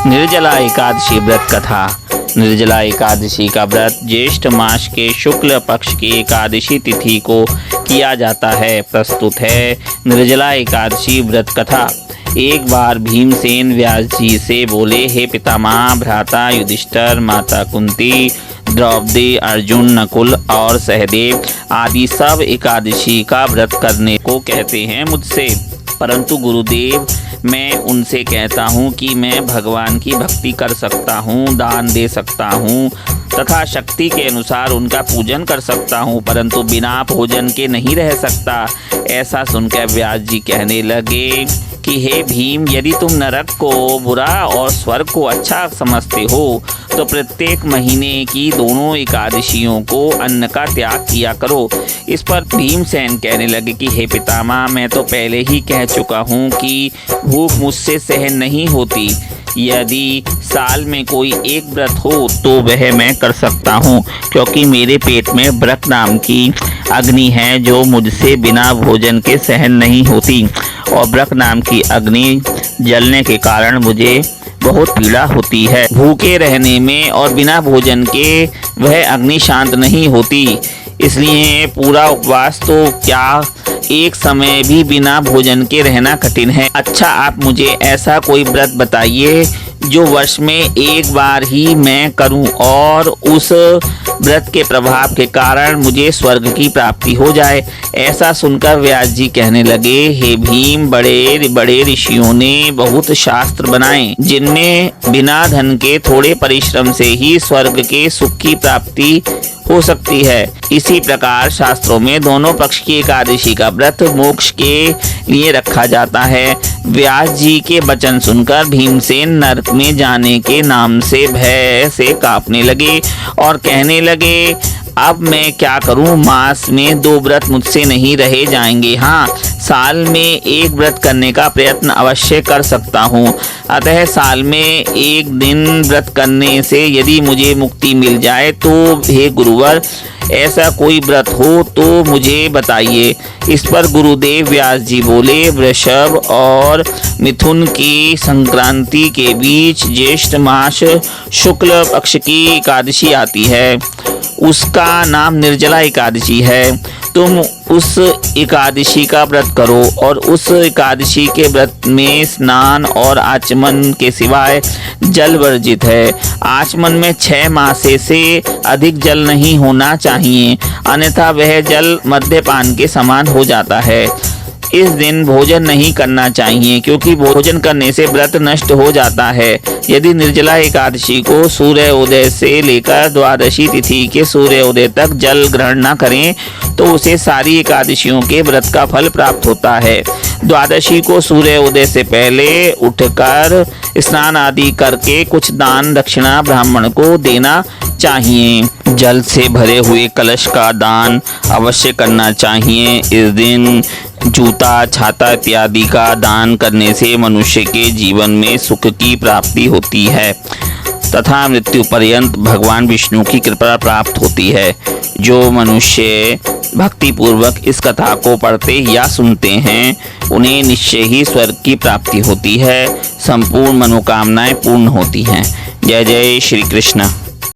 निर्जला एकादशी व्रत कथा। निर्जला एकादशी का व्रत ज्येष्ठ मास के शुक्ल पक्ष की एकादशी तिथि को किया जाता है। प्रस्तुत है निर्जला एकादशी व्रत कथा। एक बार भीमसेन व्यास जी से बोले, हे पितामह, भ्राता युधिष्ठिर, माता कुंती, द्रौपदी, अर्जुन, नकुल और सहदेव आदि सब एकादशी का व्रत करने को कहते हैं मुझसे, परंतु गुरुदेव, मैं उनसे कहता हूँ कि मैं भगवान की भक्ति कर सकता हूँ, दान दे सकता हूँ तथा शक्ति के अनुसार उनका पूजन कर सकता हूँ, परंतु बिना भोजन के नहीं रह सकता। ऐसा सुनकर व्यास जी कहने लगे कि हे भीम, यदि तुम नरक को बुरा और स्वर्ग को अच्छा समझते हो तो प्रत्येक महीने की दोनों एकादशियों को अन्न का त्याग किया करो। इस पर भीमसेन कहने लगे कि हे पितामह, मैं तो पहले ही कह चुका हूँ कि भूख मुझसे सहन नहीं होती। यदि साल में कोई एक व्रत हो तो वह मैं कर सकता हूँ, क्योंकि मेरे पेट में व्रत नाम की अग्नि है जो मुझसे बिना भोजन के सहन नहीं होती, और व्रत नाम की अग्नि जलने के कारण मुझे बहुत पीड़ा होती है। भूखे रहने में और बिना भोजन के वह अग्नि शांत नहीं होती, इसलिए पूरा उपवास तो क्या, एक समय भी बिना भोजन के रहना कठिन है। अच्छा, आप मुझे ऐसा कोई व्रत बताइए जो वर्ष में एक बार ही मैं करूं और उस व्रत के प्रभाव के कारण मुझे स्वर्ग की प्राप्ति हो जाए। ऐसा सुनकर व्यास जी कहने लगे, हे भीम, बड़े बड़े ऋषियों ने बहुत शास्त्र बनाए जिनमें बिना धन के थोड़े परिश्रम से ही स्वर्ग के सुख की प्राप्ति हो सकती है। इसी प्रकार शास्त्रों में दोनों पक्ष की एकादशी का व्रत मोक्ष के लिए रखा जाता है। व्यास जी के वचन सुनकर भीमसेन नरक में जाने के नाम से भय से कांपने लगे और कहने लगे, अब मैं क्या करूं, मास में 2 व्रत मुझसे नहीं रहे जाएंगे। हाँ, साल में एक व्रत करने का प्रयत्न अवश्य कर सकता हूँ, अतः साल में एक दिन व्रत करने से यदि मुझे मुक्ति मिल जाए तो हे गुरुवर, ऐसा कोई व्रत हो तो मुझे बताइए। इस पर गुरुदेव व्यास जी बोले, वृषभ और मिथुन की संक्रांति के बीच ज्येष्ठ मास शुक्ल पक्ष की एकादशी आती है, उसका नाम निर्जला एकादशी है। तुम उस एकादशी का व्रत करो और उस एकादशी के व्रत में स्नान और आचमन के सिवाय जल वर्जित है। आचमन में 6 मासे से अधिक जल नहीं होना चाहिए, अन्यथा वह जल मद्यपान के समान हो जाता है। इस दिन भोजन नहीं करना चाहिए, क्योंकि भोजन करने से व्रत नष्ट हो जाता है। यदि निर्जला एकादशी को सूर्योदय से लेकर द्वादशी तिथि के सूर्योदय तक जल ग्रहण न करें तो उसे सारी एकादशियों के व्रत का फल प्राप्त होता है। द्वादशी को सूर्योदय से पहले उठकर स्नान आदि करके कुछ दान दक्षिणा ब्राह्मण को देना चाहिए। जल से भरे हुए कलश का दान अवश्य करना चाहिए। इस दिन जूता, छाता इत्यादि का दान करने से मनुष्य के जीवन में सुख की प्राप्ति होती है तथा मृत्यु पर्यंत भगवान विष्णु की कृपा प्राप्त होती है। जो मनुष्य भक्ति पूर्वक इस कथा को पढ़ते या सुनते हैं उन्हें निश्चय ही स्वर्ग की प्राप्ति होती है, संपूर्ण मनोकामनाएं पूर्ण होती हैं। जय जय श्री कृष्ण।